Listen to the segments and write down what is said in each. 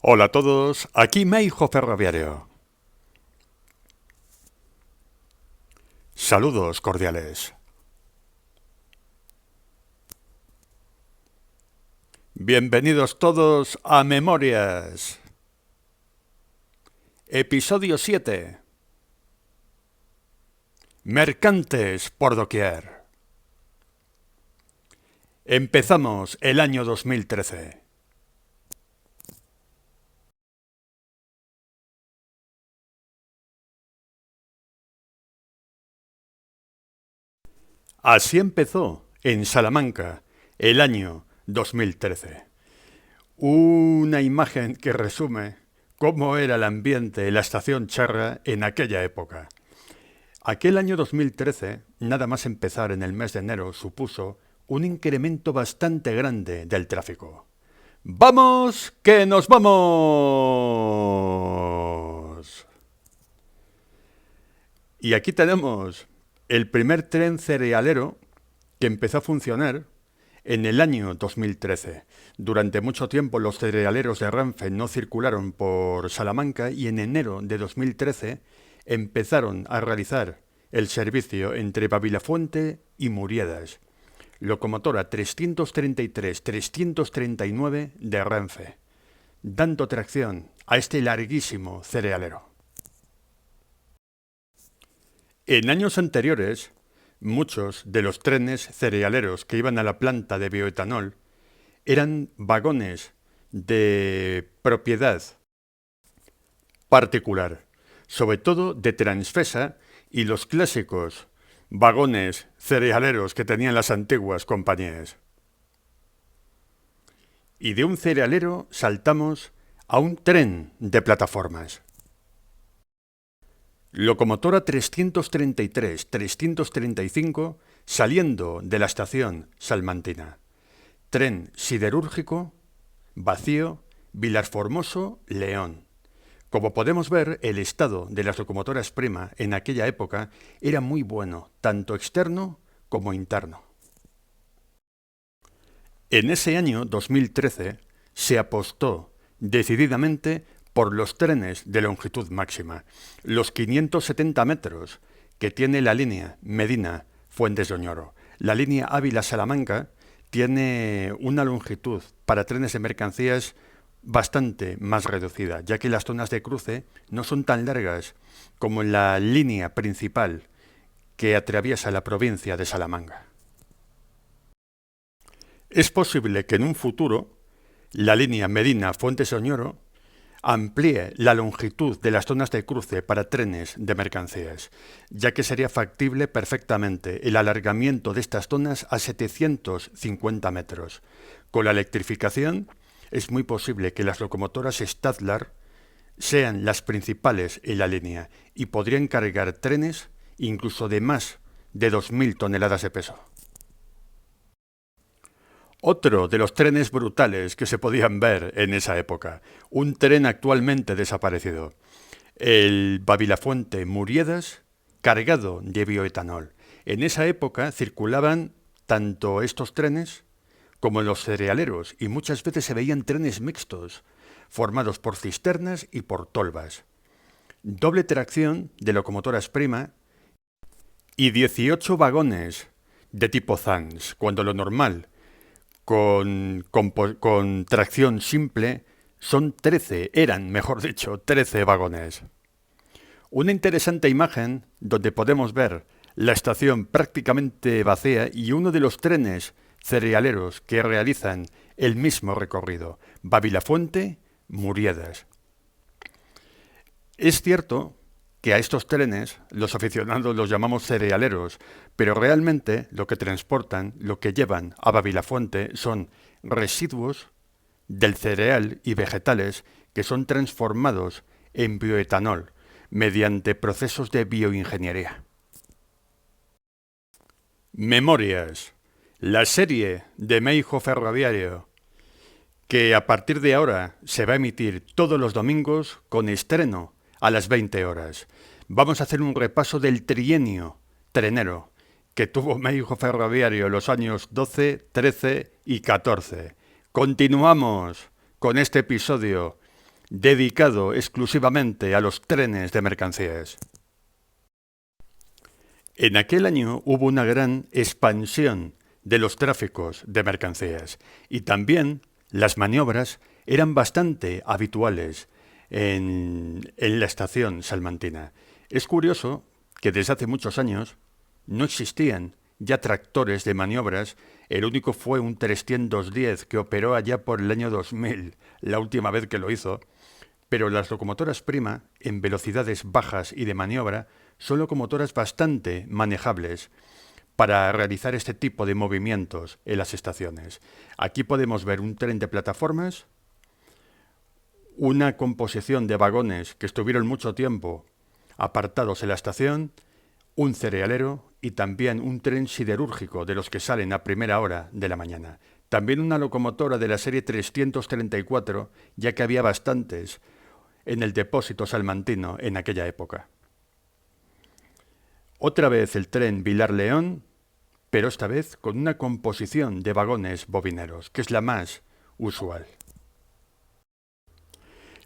Hola a todos, aquí Meijo Ferroviario. Saludos cordiales. Bienvenidos todos a Memorias. Episodio 7. Mercantes por doquier. Empezamos el año 2013. Así empezó en Salamanca el año 2013. Una imagen que resume cómo era el ambiente en la estación Charra en aquella época. Aquel año 2013, nada más empezar en el mes de enero, supuso un incremento bastante grande del tráfico. ¡Vamos, que nos vamos! Y aquí tenemos el primer tren cerealero que empezó a funcionar en el año 2013. Durante mucho tiempo los cerealeros de Renfe no circularon por Salamanca y en enero de 2013 empezaron a realizar el servicio entre Babilafuente y Muriedas. Locomotora 333-339 de Renfe, dando tracción a este larguísimo cerealero. En años anteriores, muchos de los trenes cerealeros que iban a la planta de bioetanol eran vagones de propiedad particular, sobre todo de Transfesa y los clásicos vagones cerealeros que tenían las antiguas compañías. Y de un cerealero saltamos a un tren de plataformas. Locomotora 333-335 saliendo de la estación salmantina. Tren siderúrgico, vacío, Vilar Formoso, León. Como podemos ver, el estado de las locomotoras Prima en aquella época era muy bueno, tanto externo como interno. En ese año 2013 se apostó decididamente por los trenes de longitud máxima, los 570 metros que tiene la línea Medina-Fuentes de Oñoro. La línea Ávila-Salamanca tiene una longitud para trenes de mercancías bastante más reducida, ya que las zonas de cruce no son tan largas como en la línea principal que atraviesa la provincia de Salamanca. Es posible que en un futuro la línea Medina-Fuentes de Oñoro amplíe la longitud de las zonas de cruce para trenes de mercancías, ya que sería factible perfectamente el alargamiento de estas zonas a 750 metros. Con la electrificación es muy posible que las locomotoras Stadler sean las principales en la línea y podrían cargar trenes incluso de más de 2.000 toneladas de peso. Otro de los trenes brutales que se podían ver en esa época, un tren actualmente desaparecido, el Babilafuente Muriedas, cargado de bioetanol. En esa época circulaban tanto estos trenes como los cerealeros y muchas veces se veían trenes mixtos, formados por cisternas y por tolvas. Doble tracción de locomotoras Prima y 18 vagones de tipo Zans, cuando lo normal con tracción simple son 13, eran, mejor dicho, 13 vagones. Una interesante imagen donde podemos ver la estación prácticamente vacía y uno de los trenes cerealeros que realizan el mismo recorrido, Babilafuente, Muriedas. Es cierto que a estos trenes los aficionados los llamamos cerealeros, pero realmente lo que transportan, lo que llevan a Babilafuente son residuos del cereal y vegetales que son transformados en bioetanol mediante procesos de bioingeniería. Memorias, la serie de Meijo Ferroviario, que a partir de ahora se va a emitir todos los domingos con estreno a las 20 horas. Vamos a hacer un repaso del trienio trenero que tuvo Meijo Ferroviario en los años 12, 13 y 14. Continuamos con este episodio dedicado exclusivamente a los trenes de mercancías. En aquel año hubo una gran expansión de los tráficos de mercancías y también las maniobras eran bastante habituales en la estación salmantina. Es curioso que desde hace muchos años no existían ya tractores de maniobras. El único fue un 310 que operó allá por el año 2000, la última vez que lo hizo. Pero las locomotoras Prima, en velocidades bajas y de maniobra, son locomotoras bastante manejables para realizar este tipo de movimientos en las estaciones. Aquí podemos ver un tren de plataformas, una composición de vagones que estuvieron mucho tiempo apartados en la estación, un cerealero y también un tren siderúrgico de los que salen a primera hora de la mañana. También una locomotora de la serie 334, ya que había bastantes en el depósito salmantino en aquella época. Otra vez el tren Vilar-León, pero esta vez con una composición de vagones bobineros, que es la más usual.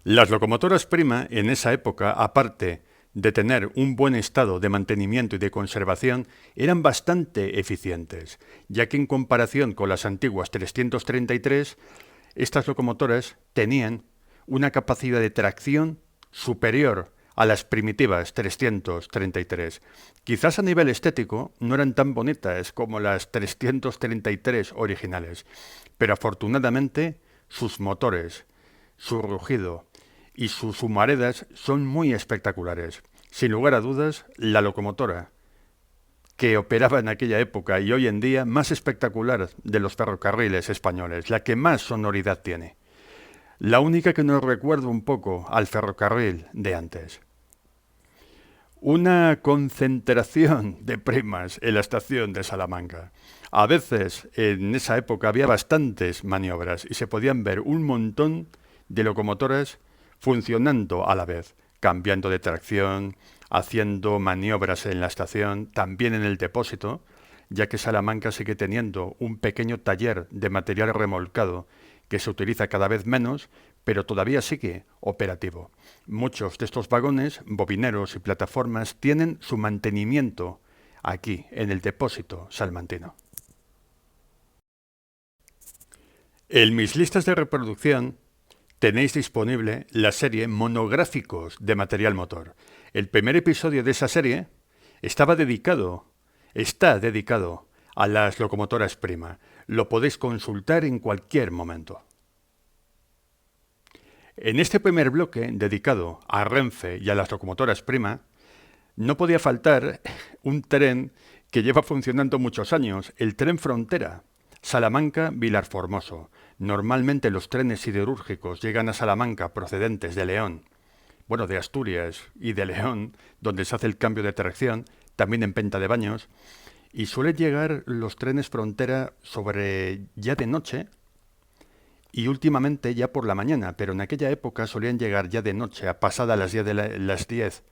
Las locomotoras Prima en esa época, aparte de tener un buen estado de mantenimiento y de conservación, eran bastante eficientes, ya que en comparación con las antiguas 333, estas locomotoras tenían una capacidad de tracción superior a las primitivas 333. Quizás a nivel estético no eran tan bonitas como las 333 originales, pero afortunadamente sus motores, su rugido y sus humaredas son muy espectaculares. Sin lugar a dudas, la locomotora que operaba en aquella época y hoy en día más espectacular de los ferrocarriles españoles, la que más sonoridad tiene. La única que nos recuerda un poco al ferrocarril de antes. Una concentración de primas en la estación de Salamanca. A veces en esa época había bastantes maniobras y se podían ver un montón de locomotoras funcionando a la vez, cambiando de tracción, haciendo maniobras en la estación, también en el depósito, ya que Salamanca sigue teniendo un pequeño taller de material remolcado que se utiliza cada vez menos, pero todavía sigue operativo. Muchos de estos vagones, bobineros y plataformas tienen su mantenimiento aquí, en el depósito salmantino. En mis listas de reproducción tenéis disponible la serie Monográficos de Material Motor. El primer episodio de esa serie está dedicado a las locomotoras Prima. Lo podéis consultar en cualquier momento. En este primer bloque, dedicado a Renfe y a las locomotoras Prima, no podía faltar un tren que lleva funcionando muchos años, el tren Frontera, Salamanca-Vilarformoso. Normalmente los trenes siderúrgicos llegan a Salamanca procedentes de León, de Asturias y de León, donde se hace el cambio de tracción, también en Penta de Baños, y suelen llegar los trenes Frontera sobre ya de noche, y últimamente ya por la mañana, pero en aquella época solían llegar ya de noche, a pasada las 10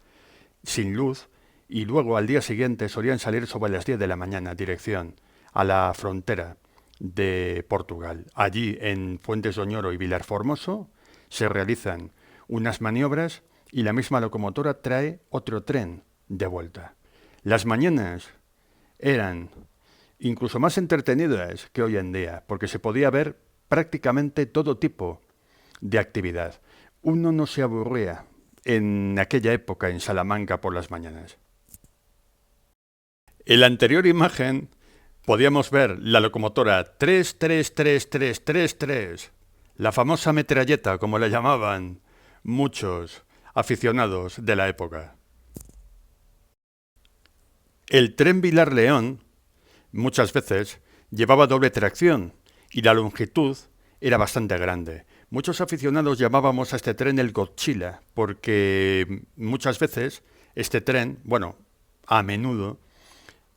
sin luz, y luego al día siguiente solían salir sobre las 10 de la mañana, dirección a la frontera de Portugal. Allí en Fuentes de Oñoro y Vilarformoso se realizan unas maniobras y la misma locomotora trae otro tren de vuelta. Las mañanas eran incluso más entretenidas que hoy en día, porque se podía ver prácticamente todo tipo de actividad. Uno no se aburría en aquella época en Salamanca por las mañanas. En la anterior imagen podíamos ver la locomotora 333333, la famosa metralleta, como la llamaban muchos aficionados de la época. El tren Vilar-León muchas veces llevaba doble tracción y la longitud era bastante grande. Muchos aficionados llamábamos a este tren el Godzilla, porque muchas veces este tren, a menudo,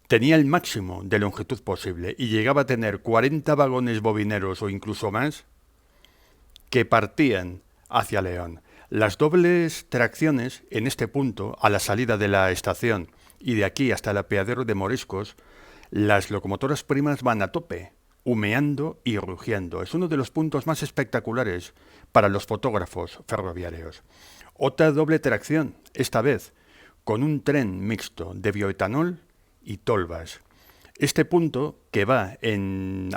tenía el máximo de longitud posible y llegaba a tener 40 vagones bobineros o incluso más que partían hacia León. Las dobles tracciones en este punto, a la salida de la estación y de aquí hasta el apeadero de Moriscos, las locomotoras primas van a tope, humeando y rugiendo. Es uno de los puntos más espectaculares para los fotógrafos ferroviarios. Otra doble tracción, esta vez con un tren mixto de bioetanol y tolvas. Este punto, que va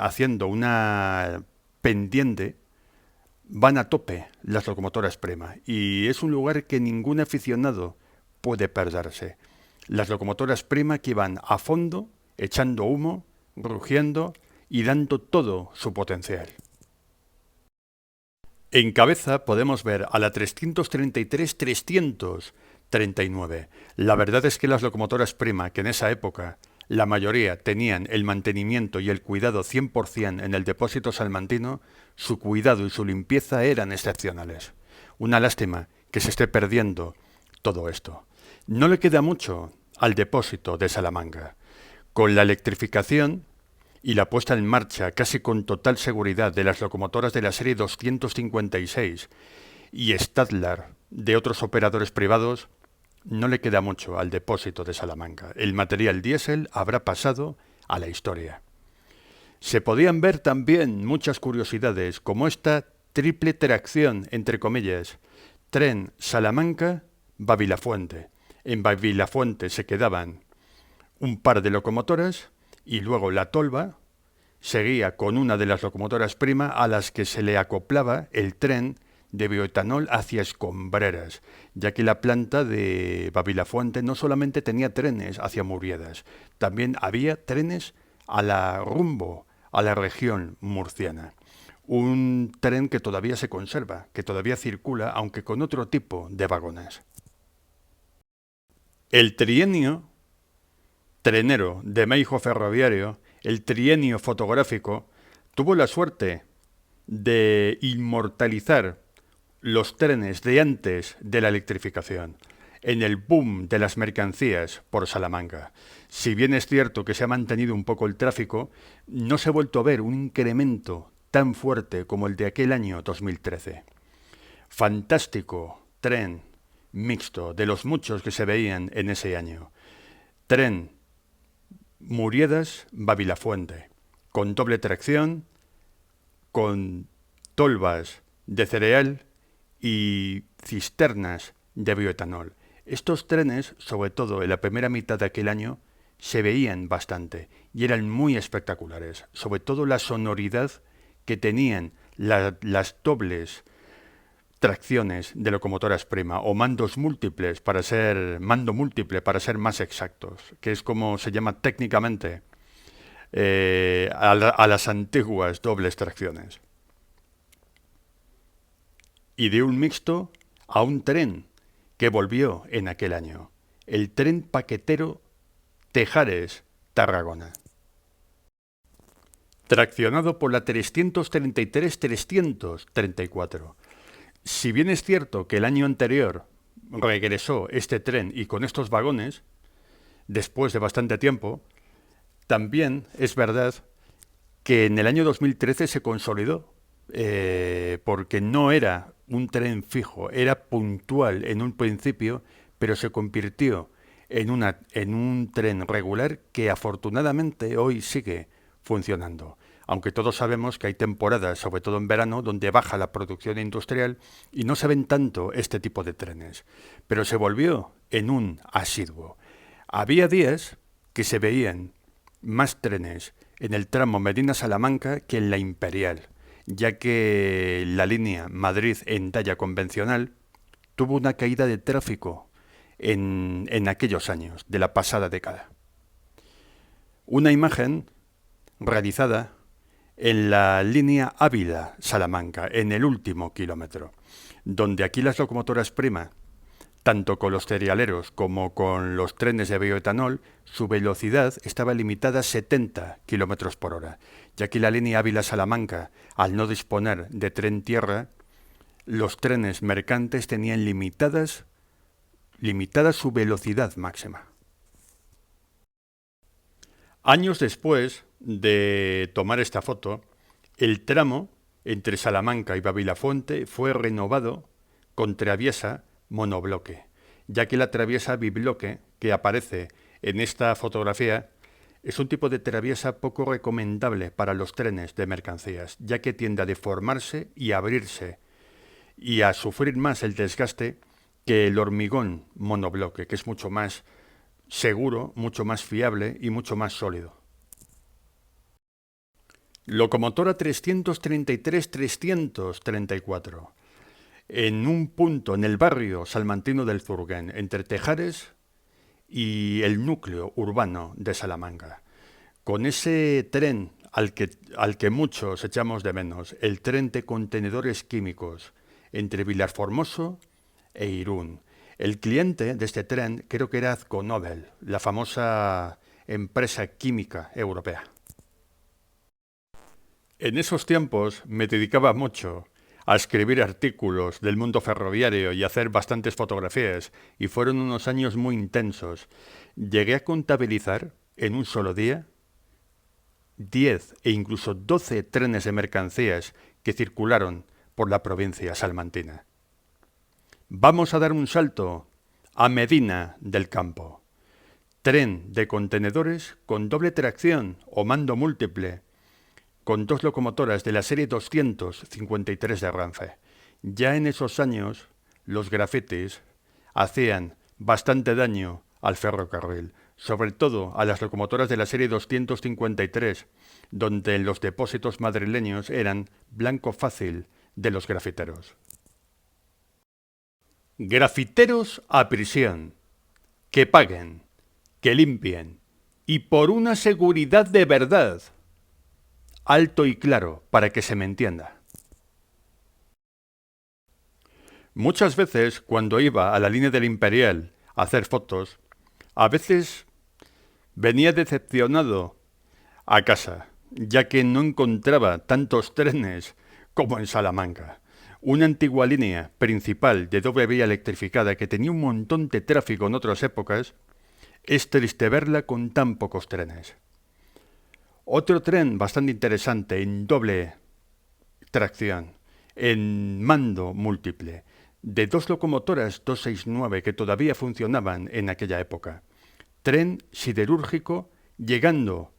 haciendo una pendiente, van a tope las locomotoras Prema y es un lugar que ningún aficionado puede perderse. Las locomotoras Prema que van a fondo, echando humo, rugiendo y dando todo su potencial. En cabeza podemos ver a la 333-339. La verdad es que las locomotoras Prema, que en esa época la mayoría tenían el mantenimiento y el cuidado 100% en el depósito salmantino, su cuidado y su limpieza eran excepcionales. Una lástima que se esté perdiendo todo esto. No le queda mucho al depósito de Salamanca. Con la electrificación y la puesta en marcha casi con total seguridad de las locomotoras de la serie 256 y Stadler de otros operadores privados, no le queda mucho al depósito de Salamanca. El material diésel habrá pasado a la historia. Se podían ver también muchas curiosidades, como esta triple tracción, entre comillas, tren Salamanca-Babilafuente. En Babilafuente se quedaban un par de locomotoras y luego la tolva seguía con una de las locomotoras Prima a las que se le acoplaba el tren de bioetanol hacia Escombreras, ya que la planta de Babilafuente no solamente tenía trenes hacia Muriedas, también había trenes rumbo a la región murciana. Un tren que todavía se conserva, que todavía circula, aunque con otro tipo de vagones. El trienio trenero de Meijo Ferroviario, el trienio fotográfico, tuvo la suerte de inmortalizar los trenes de antes de la electrificación, en el boom de las mercancías por Salamanca. Si bien es cierto que se ha mantenido un poco el tráfico, no se ha vuelto a ver un incremento tan fuerte como el de aquel año 2013. Fantástico tren mixto, de los muchos que se veían en ese año. Tren Muriedas-Babilafuente, con doble tracción, con tolvas de cereal y cisternas de bioetanol. Estos trenes, sobre todo en la primera mitad de aquel año, se veían bastante y eran muy espectaculares, sobre todo la sonoridad que tenían las dobles tracciones de locomotoras Prima o mando múltiple para ser más exactos, que es como se llama técnicamente a las antiguas dobles tracciones. Y de un mixto a un tren que volvió en aquel año, el tren paquetero Tejares-Tarragona. Traccionado por la 333-334. Si bien es cierto que el año anterior regresó este tren y con estos vagones, después de bastante tiempo, también es verdad que en el año 2013 se consolidó, porque no era un tren fijo, era puntual en un principio, pero se convirtió en un tren regular que afortunadamente hoy sigue funcionando. Aunque todos sabemos que hay temporadas, sobre todo en verano, donde baja la producción industrial y no se ven tanto este tipo de trenes. Pero se volvió en un asiduo. Había días que se veían más trenes en el tramo Medina-Salamanca que en la Imperial, ya que la línea Madrid-Hendaya convencional tuvo una caída de tráfico en aquellos años, de la pasada década. Una imagen realizada en la línea Ávila-Salamanca, en el último kilómetro, donde aquí las locomotoras Prima, tanto con los cerealeros como con los trenes de bioetanol, su velocidad estaba limitada a 70 km por hora. Y aquí la línea Ávila-Salamanca, al no disponer de tren tierra, los trenes mercantes tenían limitada su velocidad máxima. Años después de tomar esta foto, el tramo entre Salamanca y Babilafuente fue renovado con traviesa monobloque, ya que la traviesa bibloque que aparece en esta fotografía Es un tipo de traviesa poco recomendable para los trenes de mercancías, ya que tiende a deformarse y a abrirse y a sufrir más el desgaste que el hormigón monobloque, que es mucho más seguro, mucho más fiable y mucho más sólido. Locomotora 333-334. En un punto en el barrio salmantino del Zurguén, entre Tejares y el núcleo urbano de Salamanca. Con ese tren al que muchos echamos de menos, el tren de contenedores químicos entre Vilarformoso e Irún. El cliente de este tren creo que era Azconobel, la famosa empresa química europea. En esos tiempos me dedicaba mucho a escribir artículos del mundo ferroviario y a hacer bastantes fotografías, y fueron unos años muy intensos. Llegué a contabilizar en un solo día 10 e incluso 12 trenes de mercancías que circularon por la provincia salmantina. Vamos a dar un salto a Medina del Campo. Tren de contenedores con doble tracción o mando múltiple, con 2 locomotoras de la serie 253 de Renfe. Ya en esos años, los grafitis hacían bastante daño al ferrocarril, sobre todo a las locomotoras de la serie 253, donde los depósitos madrileños eran blanco fácil de los grafiteros. Grafiteros a prisión, que paguen, que limpien, y por una seguridad de verdad. Alto y claro, para que se me entienda. Muchas veces, cuando iba a la línea del Imperial a hacer fotos, a veces venía decepcionado a casa, ya que no encontraba tantos trenes como en Salamanca. Una antigua línea principal de doble vía electrificada que tenía un montón de tráfico en otras épocas, es triste verla con tan pocos trenes. Otro tren bastante interesante en doble tracción, en mando múltiple, de 2 locomotoras 269 que todavía funcionaban en aquella época. Tren siderúrgico llegando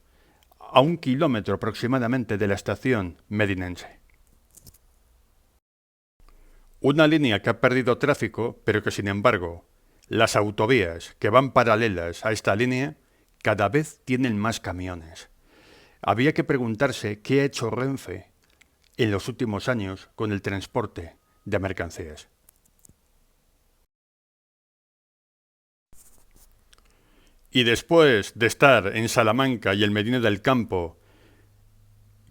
a 1 kilómetro aproximadamente de la estación medinense. Una línea que ha perdido tráfico, pero que sin embargo las autovías que van paralelas a esta línea cada vez tienen más camiones. Había que preguntarse qué ha hecho Renfe en los últimos años con el transporte de mercancías. Y después de estar en Salamanca y el Medina del Campo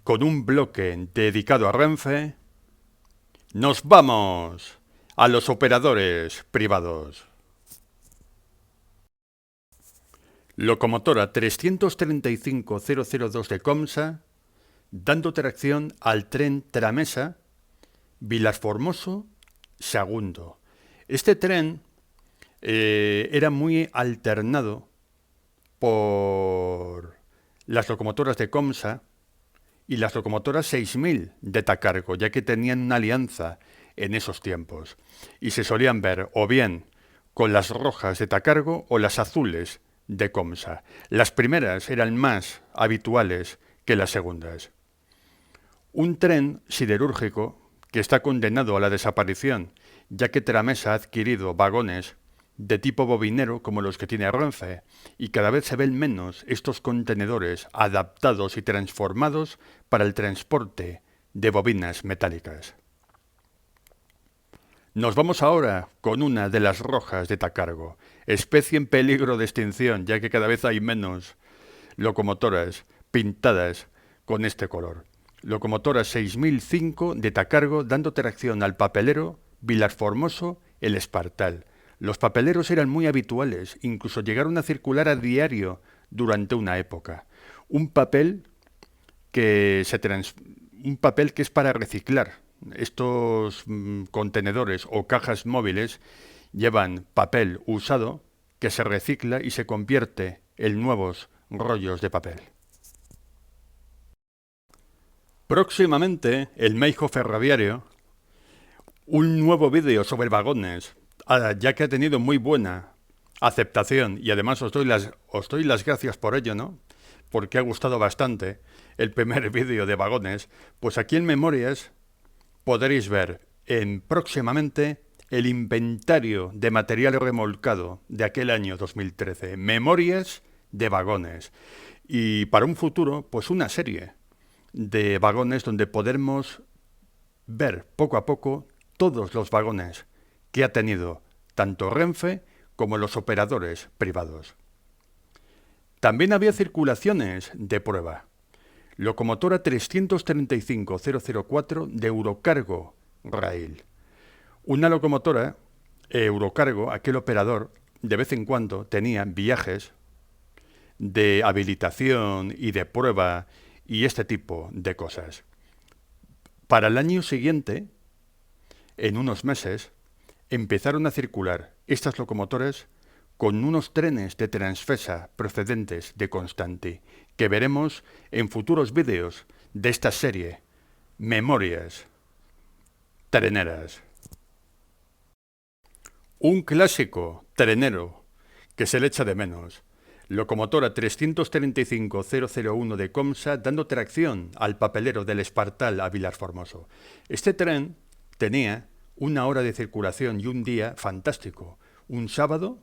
con un bloque dedicado a Renfe, nos vamos a los operadores privados. Locomotora 335-002 de Comsa, dando tracción al tren Tramesa, Vilarformoso-Sagunto. Este tren era muy alternado por las locomotoras de Comsa y las locomotoras 6000 de Tacargo, ya que tenían una alianza en esos tiempos, y se solían ver o bien con las rojas de Tacargo o las azules de Comsa. Las primeras eran más habituales que las segundas. Un tren siderúrgico que está condenado a la desaparición, ya que Tramesa ha adquirido vagones de tipo bobinero como los que tiene Renfe, y cada vez se ven menos estos contenedores adaptados y transformados para el transporte de bobinas metálicas. Nos vamos ahora con una de las rojas de Tacargo, especie en peligro de extinción, ya que cada vez hay menos locomotoras pintadas con este color. Locomotora 6005 de Tacargo dando tracción al papelero Vilarformoso El Espartal. Los papeleros eran muy habituales, incluso llegaron a circular a diario durante una época. Un papel que es para reciclar. Estos contenedores o cajas móviles llevan papel usado que se recicla y se convierte en nuevos rollos de papel. Próximamente, el Meijo Ferroviario, un nuevo vídeo sobre vagones, ya que ha tenido muy buena aceptación y además os doy las gracias por ello, ¿no? porque ha gustado bastante el primer vídeo de vagones, pues aquí en Memorias podréis ver próximamente el inventario de material remolcado de aquel año 2013, Memorias de vagones. Y para un futuro, pues una serie de vagones donde podremos ver poco a poco todos los vagones que ha tenido tanto Renfe como los operadores privados. También había circulaciones de prueba. Locomotora 335-004 de Eurocargo Rail. Una locomotora Eurocargo, aquel operador, de vez en cuando tenía viajes de habilitación y de prueba y este tipo de cosas. Para el año siguiente, en unos meses, empezaron a circular estas locomotoras con unos trenes de Transfesa procedentes de Constanti, que veremos en futuros vídeos de esta serie, Memorias treneras. Un clásico trenero que se le echa de menos. Locomotora 335-001 de Comsa dando tracción al papelero del Espartal a Vilar Formoso. Este tren tenía una hora de circulación y un día fantástico, un sábado,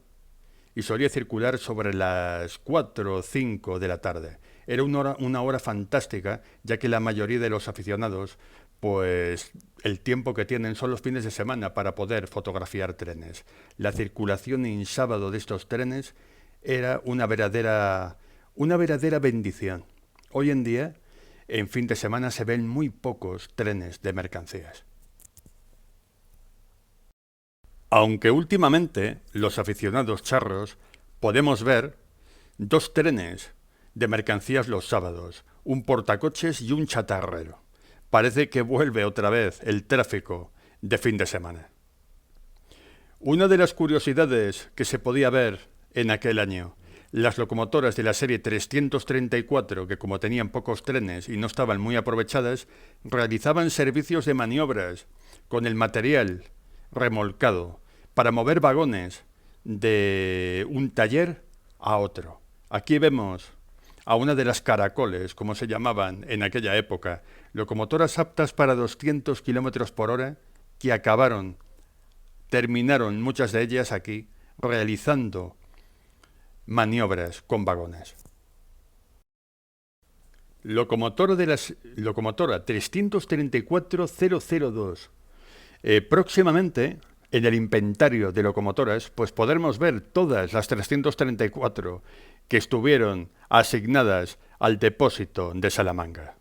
y solía circular sobre las 4 o 5 de la tarde. Era una hora fantástica, ya que la mayoría de los aficionados, pues el tiempo que tienen son los fines de semana para poder fotografiar trenes. La circulación en sábado de estos trenes era una verdadera bendición. Hoy en día, en fin de semana, se ven muy pocos trenes de mercancías. Aunque últimamente los aficionados charros podemos ver dos trenes de mercancías los sábados, un portacoches y un chatarrero. Parece que vuelve otra vez el tráfico de fin de semana. Una de las curiosidades que se podía ver en aquel año, las locomotoras de la serie 334, que como tenían pocos trenes y no estaban muy aprovechadas, realizaban servicios de maniobras con el material remolcado para mover vagones de un taller a otro. Aquí vemos a una de las caracoles, como se llamaban en aquella época, locomotoras aptas para 200 km por hora, que terminaron muchas de ellas aquí, realizando maniobras con vagones. Locomotora 334-002. Próximamente, en el inventario de locomotoras, pues podremos ver todas las 334 que estuvieron asignadas al depósito de Salamanca.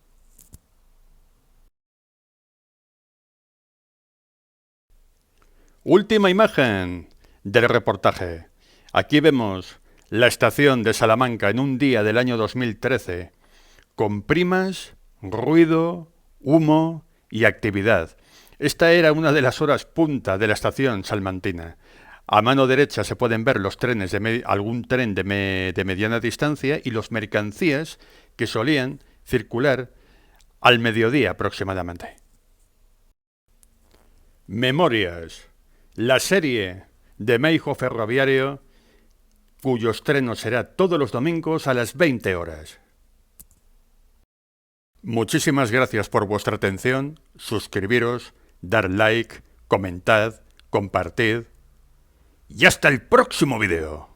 Última imagen del reportaje. Aquí vemos la estación de Salamanca en un día del año 2013, con primas, ruido, humo y actividad. Esta era una de las horas punta de la estación salmantina. A mano derecha se pueden ver los trenes algún tren de mediana distancia y los mercancías que solían circular al mediodía aproximadamente. Memorias, la serie de Meijo Ferroviario, cuyo estreno será todos los domingos a las 20 horas. Muchísimas gracias por vuestra atención, suscribiros, dar like, comentad, compartid y hasta el próximo vídeo.